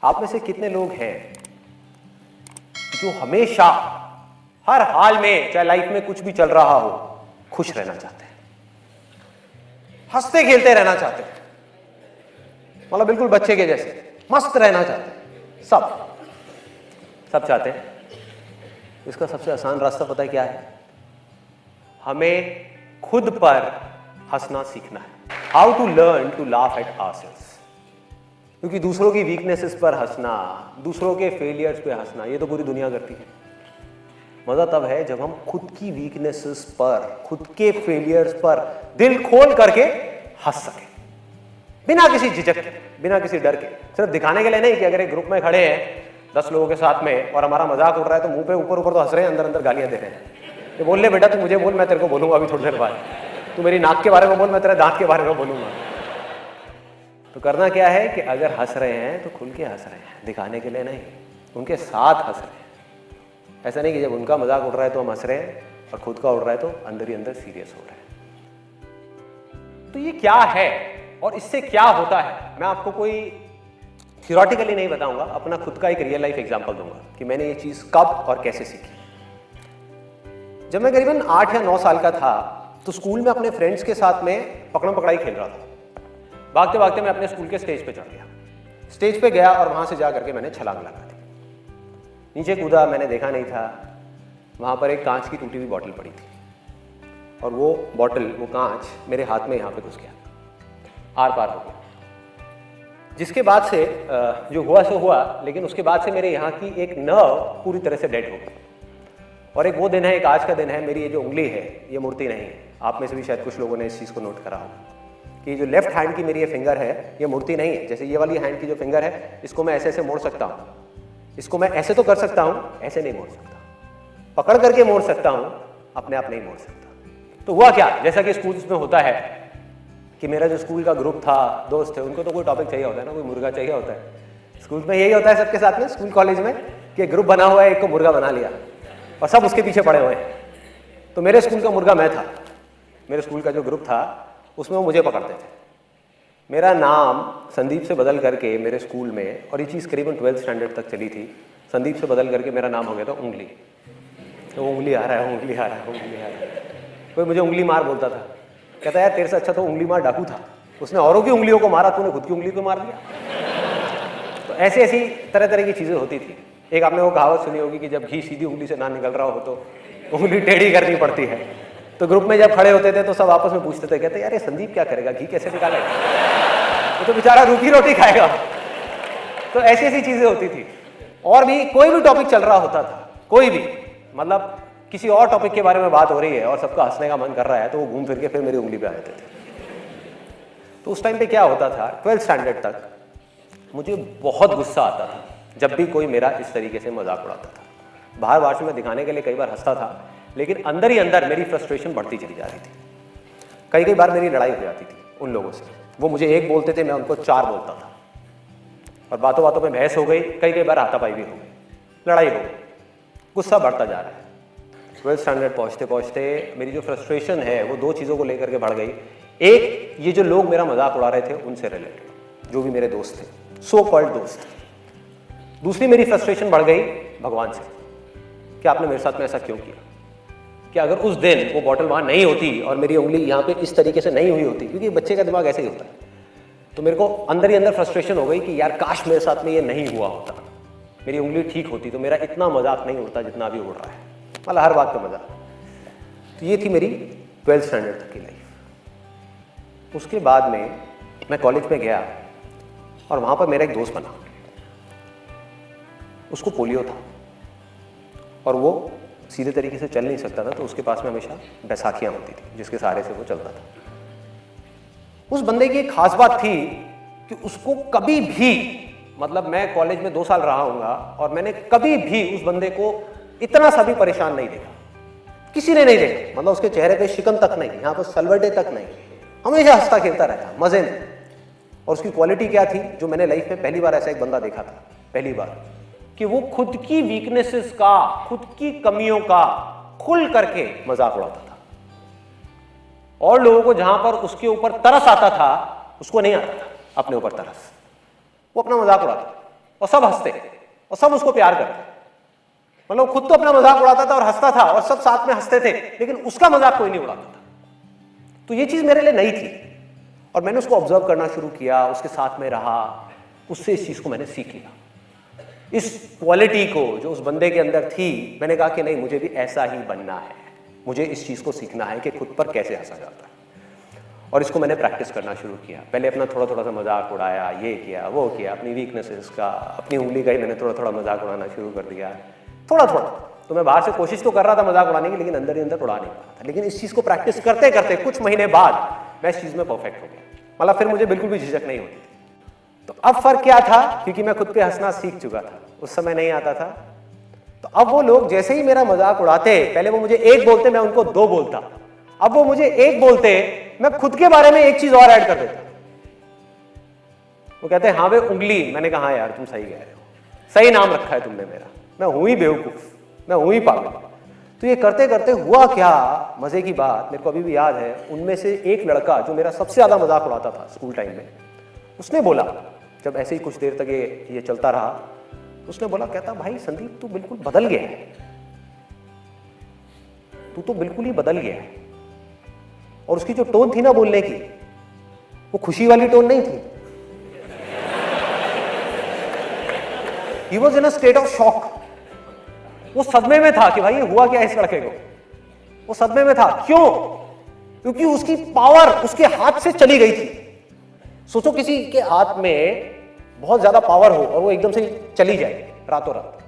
आप में से कितने लोग हैं जो हमेशा हर हाल में, चाहे लाइफ में कुछ भी चल रहा हो, खुश रहना चाहते हैं, हंसते खेलते रहना चाहते हैं, मतलब बिल्कुल बच्चे के जैसे मस्त रहना चाहते हैं? सब चाहते हैं। इसका सबसे आसान रास्ता पता है क्या है? हमें खुद पर हंसना सीखना है। How to learn to laugh at ourselves. क्योंकि दूसरों की वीकनेसेस पर हंसना, दूसरों के फेलियर्स पे हंसना, ये तो पूरी दुनिया करती है। मजा तब है जब हम खुद की वीकनेसेस पर, खुद के फेलियर्स पर दिल खोल करके हंस सके, बिना किसी झिझक के, बिना किसी डर के। सिर्फ दिखाने के लिए नहीं कि अगर एक ग्रुप में खड़े हैं 10 लोगों के साथ में और हमारा मजाक उड़ रहा है तो मुंह पे ऊपर तो हंस रहे हैं, अंदर अंदर गालियां दे रहे हैं। तो बोल ले बेटा, तू मुझे बोल, मैं तेरे को बोलूंगा अभी थोड़ी देर बाद। तू मेरी नाक के बारे में बोल, मैं तेरे दांत के बारे में बोलूंगा। तो करना क्या है कि अगर हंस रहे हैं तो खुल के हंस रहे हैं, दिखाने के लिए नहीं, उनके साथ हंस रहे हैं। ऐसा नहीं कि जब उनका मजाक उड़ रहा है तो हम हंस रहे हैं और खुद का उड़ रहा है तो अंदर ही अंदर सीरियस हो रहे हैं। तो ये क्या है और इससे क्या होता है, मैं आपको कोई थियोरेटिकली नहीं बताऊंगा, अपना खुद का एक रियल लाइफ एग्जांपल दूंगा कि मैंने ये चीज कब और कैसे सीखी। जब मैं करीबन 8 या 9 साल का था तो स्कूल में अपने फ्रेंड्स के साथ में पकड़म पकड़ाई खेल रहा था। भागते भागते मैं अपने स्कूल के स्टेज पे चढ़ गया। स्टेज पे गया और वहां से जा करके मैंने छलांग लगा दी। नीचे कूदा, मैंने देखा नहीं था, वहां पर एक कांच की टूटी हुई बोतल पड़ी थी और वो बोतल, वो कांच मेरे हाथ में यहाँ पे घुस गया, आर पार हो गया। जिसके बाद से जो हुआ सो हुआ, लेकिन उसके बाद से मेरे यहाँ की एक नर्व पूरी तरह से डेड हो गई। और एक वो दिन है, एक आज का दिन है, मेरी ये जो उंगली है ये मूर्ति नहीं है। आप में से भी शायद कुछ लोगों ने इस चीज़ को नोट करा होगा कि जो लेफ्ट हैंड की मेरी ये फिंगर है ये मूर्ति नहीं है। जैसे ये वाली हैंड की जो फिंगर है, इसको मैं ऐसे ऐसे मोड़ सकता हूँ, इसको मैं ऐसे तो कर सकता हूँ, ऐसे नहीं मोड़ सकता, पकड़ करके मोड़ सकता हूँ, अपने आप नहीं मोड़ सकता। तो हुआ क्या, जैसा कि स्कूल में होता है कि मेरा जो स्कूल का ग्रुप था, दोस्त थे, उनको तो कोई टॉपिक चाहिए होता है ना, कोई मुर्गा चाहिए होता है। स्कूल में यही होता है सबके साथ में, स्कूल कॉलेज में, कि ग्रुप बना हुआ है, एक को मुर्गा बना लिया और सब उसके पीछे पड़े हुए हैं। तो मेरे स्कूल का मुर्गा मैं था। मेरे स्कूल का जो ग्रुप था उसमें वो मुझे पकड़ते थे। मेरा नाम संदीप से बदल करके मेरे स्कूल में, और ये चीज़ करीबन 12th स्टैंडर्ड तक चली थी, संदीप से बदल करके मेरा नाम हो गया था उंगली। तो वो उंगली आ रहा है, उंगली आ रहा है, उंगली आ रहा है। कोई मुझे उंगली मार बोलता था, कहता यार तेरे से अच्छा तो उंगली मार डाकू था, उसने औरों की उंगलियों को मारा, तूने खुद की उंगली को मार दिया। तो ऐसी ऐसी तरह तरह की चीज़ें होती थी। एक आपने वो कहावत सुनी होगी कि जब घी सीधी उंगली से ना निकल रहा हो तो उंगली टेढ़ी करनी पड़ती है। तो ग्रुप में जब खड़े होते थे तो सब आपस में पूछते थे, कहते यार ये संदीप क्या करेगा, घी कैसे निकालेगा, वो तो बेचारा रूखी रोटी खाएगा। तो ऐसी ऐसी चीज़ें होती थी। और भी कोई भी टॉपिक चल रहा होता था, कोई भी, मतलब किसी और टॉपिक के बारे में बात हो रही है और सबका हंसने का मन कर रहा है, तो वो घूम फिर के फिर मेरी उंगली पे आ जाते थे। तो उस टाइम पे क्या होता था, 12th स्टैंडर्ड तक मुझे बहुत गुस्सा आता था जब भी कोई मेरा इस तरीके से मजाक उड़ाता था। बाहर बाहर से मैं दिखाने के लिए कई बार हंसता था, लेकिन अंदर ही अंदर मेरी फ्रस्ट्रेशन बढ़ती चली जा रही थी। कई कई बार मेरी लड़ाई हो जाती थी उन लोगों से। वो मुझे एक बोलते थे, मैं उनको 4 बोलता था, और बातों बातों में बहस हो गई, कई कई बार हाथापाई भी हो गई, लड़ाई हो गई, गुस्सा बढ़ता जा रहा है। 12th स्टैंडर्ड पहुँचते पहुँचते मेरी जो फ्रस्ट्रेशन है वो 2 चीज़ों को लेकर के बढ़ गई। एक, ये जो लोग मेरा मजाक उड़ा रहे थे उनसे रिलेटेड, जो भी मेरे दोस्त थे, सो कॉल्ड दोस्त। दूसरी मेरी फ्रस्ट्रेशन बढ़ गई भगवान से, कि आपने मेरे साथ में ऐसा क्यों किया, कि अगर उस दिन वो बॉटल वहाँ नहीं होती और मेरी उंगली यहाँ पे इस तरीके से नहीं हुई होती, क्योंकि बच्चे का दिमाग ऐसे ही होता है, तो मेरे को अंदर ही अंदर फ्रस्ट्रेशन हो गई कि यार काश मेरे साथ में ये नहीं हुआ होता, मेरी उंगली ठीक होती तो मेरा इतना मजाक नहीं उड़ता जितना अभी उड़ रहा है, मतलब हर बात पे मजाक। तो ये थी मेरी 12th स्टैंडर्ड तक की लाइफ। उसके बाद में मैं कॉलेज में गया और वहाँ पर मेरा एक दोस्त बना, उसको पोलियो था और वो सीधे तरीके से चल नहीं सकता था, तो उसके पास में हमेशा बैसाखियाँ होती थी जिसके सहारे से वो चलता था। उस बंदे की एक खास बात थी कि उसको कभी भी, मतलब मैं कॉलेज में 2 साल रहा हूँगा और मैंने कभी भी उस बंदे को इतना सा भी परेशान नहीं देखा, किसी ने नहीं देखा, मतलब उसके चेहरे पे शिकन तक नहीं, यहाँ पर सलवटे तक नहीं, हमेशा हंसता खेलता रहता, मजे में। और उसकी क्वालिटी क्या थी, जो मैंने लाइफ में पहली बार ऐसा एक बंदा देखा था, पहली बार, कि वो खुद की वीकनेसेस का, खुद की कमियों का खुल करके मजाक उड़ाता था। और लोगों को जहां पर उसके ऊपर तरस आता था, उसको नहीं आता था अपने ऊपर तरस, वो अपना मजाक उड़ाता और सब हंसते और सब उसको प्यार करते। मतलब खुद तो अपना मजाक उड़ाता था और हंसता था और सब साथ में हंसते थे, लेकिन उसका मजाक कोई नहीं उड़ाता था। तो ये चीज मेरे लिए नई थी और मैंने उसको ऑब्जर्व करना शुरू किया, उसके साथ में रहा, उससे इस चीज को मैंने सीख लिया। इस क्वालिटी को जो उस बंदे के अंदर थी, मैंने कहा कि नहीं, मुझे भी ऐसा ही बनना है, मुझे इस चीज को सीखना है कि खुद पर कैसे हंसा जाता है। और इसको मैंने प्रैक्टिस करना शुरू किया। पहले अपना थोड़ा थोड़ा सा मजाक उड़ाया, ये किया वो किया, अपनी वीकनेसेस का, अपनी उंगली का ही मैंने थोड़ा थोड़ा मजाक उड़ाना शुरू कर दिया, थोड़ा थोड़ा। तो मैं बाहर से कोशिश तो कर रहा था मजाक उड़ाने की, लेकिन अंदर ही अंदर उड़ा नहीं पा रहा था। लेकिन इस चीज को प्रैक्टिस करते करते कुछ महीने बाद मैं इस चीज में परफेक्ट हो गया। मतलब फिर मुझे बिल्कुल भी झिझक नहीं होती थी। तो अब फर्क क्या था, क्योंकि मैं खुद पे हंसना सीख चुका था, उस समय नहीं आता था। तो अब वो लोग जैसे ही मेरा मजाक उड़ाते, पहले वो मुझे एक बोलते, मैं उनको दो बोलता। अब वो मुझे एक बोलते, मैं खुद के बारे में एक चीज और ऐड कर देता। वो कहते हैं हाँ वे उंगली। मैंने कहा हाँ यार तुम सही कह रहे हो, सही नाम रखा है तुमने मेरा, मैं हूं ही बेवकूफ, मैं हूं ही पागल। तो ये करते करते हुआ क्या, मजे की बात मेरे को अभी भी याद है, उनमें से एक लड़का जो मेरा सबसे ज्यादा मजाक उड़ाता था स्कूल टाइम में, उसने बोला, जब ऐसे ही कुछ देर तक ये चलता रहा, उसने बोला, कहता भाई संदीप तू बिल्कुल बदल गया है, तू तो बिल्कुल ही बदल गया है। और उसकी जो टोन थी ना बोलने की, वो खुशी वाली टोन नहीं थी। He was in a state of shock। वो सदमे में था कि भाई ये हुआ क्या इस लड़के को। वो सदमे में था, क्यों? क्योंकि उसकी पावर उसके हाथ से चली गई थी। सोचो किसी के हाथ में बहुत ज्यादा पावर हो और वो एकदम से चली जाए रातों रात,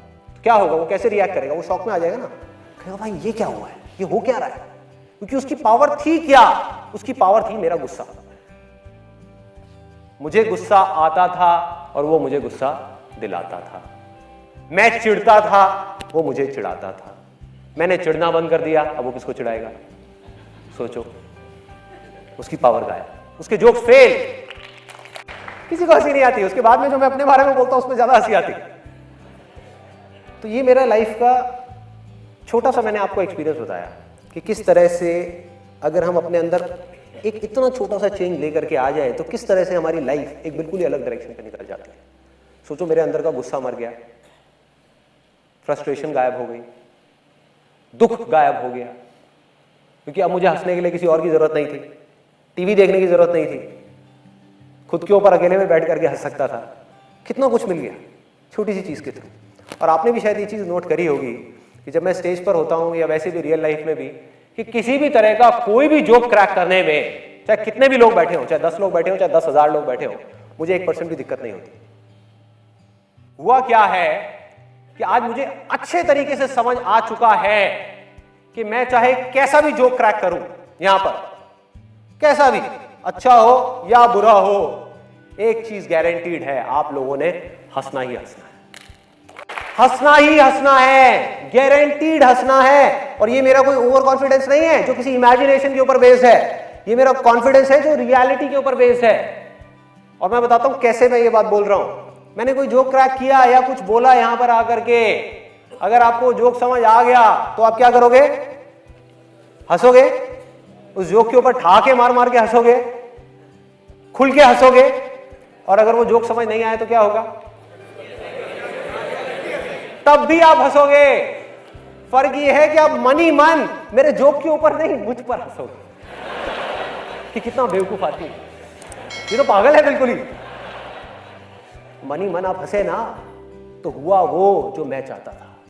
क्या होगा? वो कैसे रिएक्ट करेगा? वो शॉक में आ जाएगा ना, कहेगा भाई ये क्या हुआ है, ये हो क्या रहा है? क्योंकि उसकी पावर थी क्या? उसकी पावर थी मेरा गुस्सा। मुझे गुस्सा आता था और वो मुझे गुस्सा दिलाता था। मैं चिढ़ता था, वो मुझे चिढ़ाता था। मैंने चिढ़ना बंद कर दिया, अब वो किसको चिढ़ाएगा? सोचो, उसकी पावर गायब, उसके जोक्स फेल। किसी को हंसी नहीं आती। उसके बाद में जो मैं अपने बारे में बोलता हूं उसमें ज्यादा हंसी आती। तो ये मेरा लाइफ का छोटा सा मैंने आपको एक्सपीरियंस बताया कि किस तरह से अगर हम अपने अंदर एक इतना छोटा सा चेंज लेकर के आ जाए तो किस तरह से हमारी लाइफ एक बिल्कुल ही अलग डायरेक्शन पे निकल जाती है। सोचो, मेरे अंदर का गुस्सा मर गया, फ्रस्ट्रेशन गायब हो गई, दुख गायब हो गया, क्योंकि अब मुझे हंसने के लिए किसी और की जरूरत नहीं थी, टीवी देखने की जरूरत नहीं थी, खुद के ऊपर अकेले में बैठ करके हंस सकता था। कितना कुछ मिल गया छोटी सी चीज के थ्रू। और आपने भी शायद ये चीज नोट करी होगी कि जब मैं स्टेज पर होता हूं या वैसे भी रियल लाइफ में भी, कि किसी भी तरह का कोई भी जोक क्रैक करने में, चाहे कितने भी लोग बैठे हो, चाहे 10 लोग बैठे हो, चाहे 10,000 लोग बैठे हो, मुझे 1% भी दिक्कत नहीं होती। हुआ क्या है कि आज मुझे अच्छे तरीके से समझ आ चुका है कि मैं चाहे कैसा भी जोक क्रैक करूं, यहां पर कैसा भी, अच्छा हो या बुरा हो, एक चीज गारंटीड है, आप लोगों ने हंसना ही हंसना है। हंसना ही हंसना है, गारंटीड हंसना है। और ये मेरा कोई ओवर कॉन्फिडेंस नहीं है जो किसी इमेजिनेशन के ऊपर बेस्ड है, ये मेरा कॉन्फिडेंस है जो रियलिटी के ऊपर बेस्ड है। और मैं बताता हूं कैसे मैं ये बात बोल रहा हूं। मैंने कोई जोक क्रैक किया या कुछ बोला यहां पर आकर के, अगर आपको जोक समझ आ गया तो आप क्या करोगे? हंसोगे, उस जोक के ऊपर ठहाके मार मार के हंसोगे, खुल के हंसोगे। और अगर वो जोक समझ नहीं आए तो क्या होगा? तब भी आप हंसोगे। फर्क ये है कि आप मन ही मन मेरे जोक के ऊपर नहीं, मुझ पर हंसोगे कि कितना बेवकूफ आदमी, ये तो पागल है बिल्कुल ही। मन ही मन आप हंसे ना, तो हुआ वो जो मैं चाहता था।